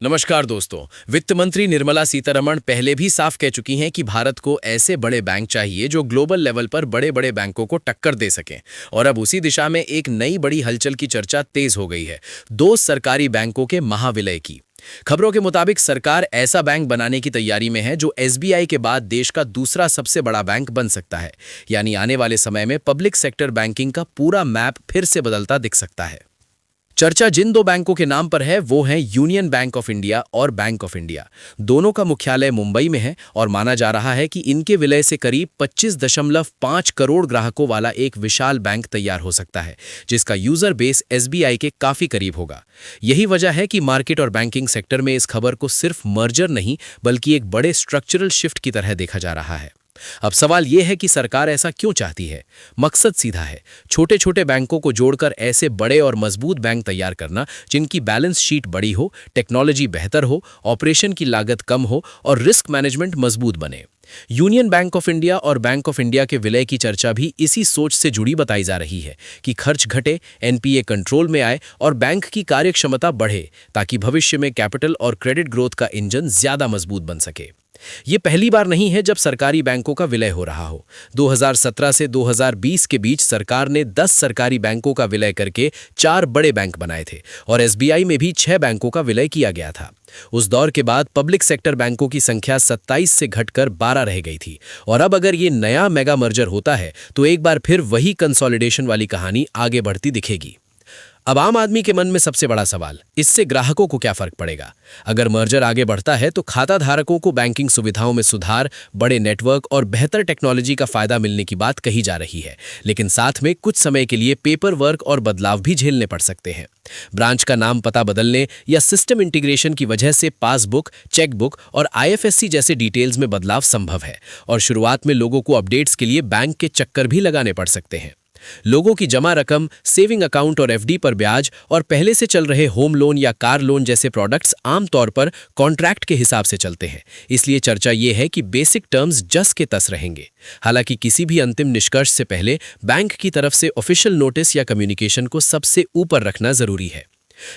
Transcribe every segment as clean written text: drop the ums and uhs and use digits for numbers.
नमस्कार दोस्तों। वित्त मंत्री निर्मला सीतारमण पहले भी साफ कह चुकी हैं कि भारत को ऐसे बड़े बैंक चाहिए जो ग्लोबल लेवल पर बड़े बड़े बैंकों को टक्कर दे सकें। और अब उसी दिशा में एक नई बड़ी हलचल की चर्चा तेज हो गई है, दो सरकारी बैंकों के महाविलय की। खबरों के मुताबिक सरकार ऐसा बैंक बनाने की तैयारी में है जो एसबीआई के बाद देश का दूसरा सबसे बड़ा बैंक बन सकता है। यानी आने वाले समय में पब्लिक सेक्टर बैंकिंग का पूरा मैप फिर से बदलता दिख सकता है। चर्चा जिन दो बैंकों के नाम पर है वो हैं यूनियन बैंक ऑफ इंडिया और बैंक ऑफ इंडिया। दोनों का मुख्यालय मुंबई में है और माना जा रहा है कि इनके विलय से करीब 25.5 करोड़ ग्राहकों वाला एक विशाल बैंक तैयार हो सकता है, जिसका यूजर बेस एसबीआई के काफी करीब होगा। यही वजह है कि मार्केट और बैंकिंग सेक्टर में इस खबर को सिर्फ मर्जर नहीं बल्कि एक बड़े स्ट्रक्चरल शिफ्ट की तरह देखा जा रहा है। अब सवाल यह है कि सरकार ऐसा क्यों चाहती है। मकसद सीधा है, छोटे छोटे बैंकों को जोड़कर ऐसे बड़े और मजबूत बैंक तैयार करना जिनकी बैलेंस शीट बड़ी हो, टेक्नोलॉजी बेहतर हो, ऑपरेशन की लागत कम हो और रिस्क मैनेजमेंट मजबूत बने। यूनियन बैंक ऑफ इंडिया और बैंक ऑफ इंडिया के विलय की चर्चा भी इसी सोच से जुड़ी बताई जा रही है कि खर्च घटे, एनपीए कंट्रोल में आए और बैंक की कार्यक्षमता बढ़े, ताकि भविष्य में कैपिटल और क्रेडिट ग्रोथ का इंजन ज्यादा मजबूत बन सके। ये पहली बार नहीं है जब सरकारी बैंकों का विलय हो रहा हो। 2017 से 2020 के बीच सरकार ने 10 सरकारी बैंकों का विलय करके 4 बड़े बैंक बनाए थे और एसबीआई में भी 6 बैंकों का विलय किया गया था। उस दौर के बाद पब्लिक सेक्टर बैंकों की संख्या 27 से घटकर 12 रह गई थी और अब अगर ये नया मेगा मर्जर होता है तो एक बार फिर वही कंसोलिडेशन वाली कहानी आगे बढ़ती दिखेगी। अब आम आदमी के मन में सबसे बड़ा सवाल, इससे ग्राहकों को क्या फर्क पड़ेगा। अगर मर्जर आगे बढ़ता है तो खाता धारकों को बैंकिंग सुविधाओं में सुधार, बड़े नेटवर्क और बेहतर टेक्नोलॉजी का फायदा मिलने की बात कही जा रही है, लेकिन साथ में कुछ समय के लिए पेपर वर्क और बदलाव भी झेलने पड़ सकते हैं। ब्रांच का नाम पता बदलने या सिस्टम इंटीग्रेशन की वजह से पासबुक, चेकबुक और आईएफएससी जैसे डिटेल्स में बदलाव संभव है और शुरुआत में लोगों को अपडेट्स के लिए बैंक के चक्कर भी लगाने पड़ सकते हैं। लोगों की जमा रकम, सेविंग अकाउंट और एफडी पर ब्याज और पहले से चल रहे होम लोन या कार लोन जैसे प्रोडक्ट्स आमतौर पर कॉन्ट्रैक्ट के हिसाब से चलते हैं। इसलिए चर्चा ये है कि बेसिक टर्म्स जस के तस रहेंगे। हालांकि किसी भी अंतिम निष्कर्ष से पहले बैंक की तरफ से ऑफिशियल नोटिस या कम्युनिकेशन को सबसे ऊपर रखना जरूरी है।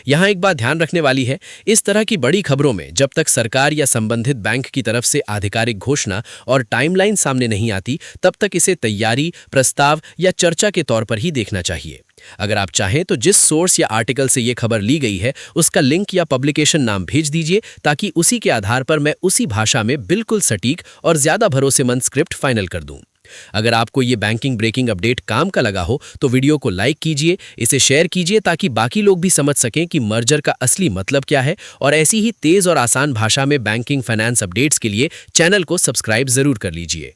यहां एक बात ध्यान रखने वाली है, इस तरह की बड़ी खबरों में जब तक सरकार या संबंधित बैंक की तरफ से आधिकारिक घोषणा और टाइमलाइन सामने नहीं आती, तब तक इसे तैयारी, प्रस्ताव या चर्चा के तौर पर ही देखना चाहिए। अगर आप चाहें तो जिस सोर्स या आर्टिकल से ये खबर ली गई है उसका लिंक या पब्लिकेशन नाम भेज दीजिए, ताकि उसी के आधार पर मैं उसी भाषा में बिल्कुल सटीक और ज्यादा भरोसेमंद स्क्रिप्ट फाइनल कर दूं। अगर आपको ये बैंकिंग ब्रेकिंग अपडेट काम का लगा हो तो वीडियो को लाइक कीजिए, इसे शेयर कीजिए ताकि बाकी लोग भी समझ सकें कि मर्जर का असली मतलब क्या है। और ऐसी ही तेज और आसान भाषा में बैंकिंग फाइनेंस अपडेट्स के लिए चैनल को सब्सक्राइब जरूर कर लीजिए।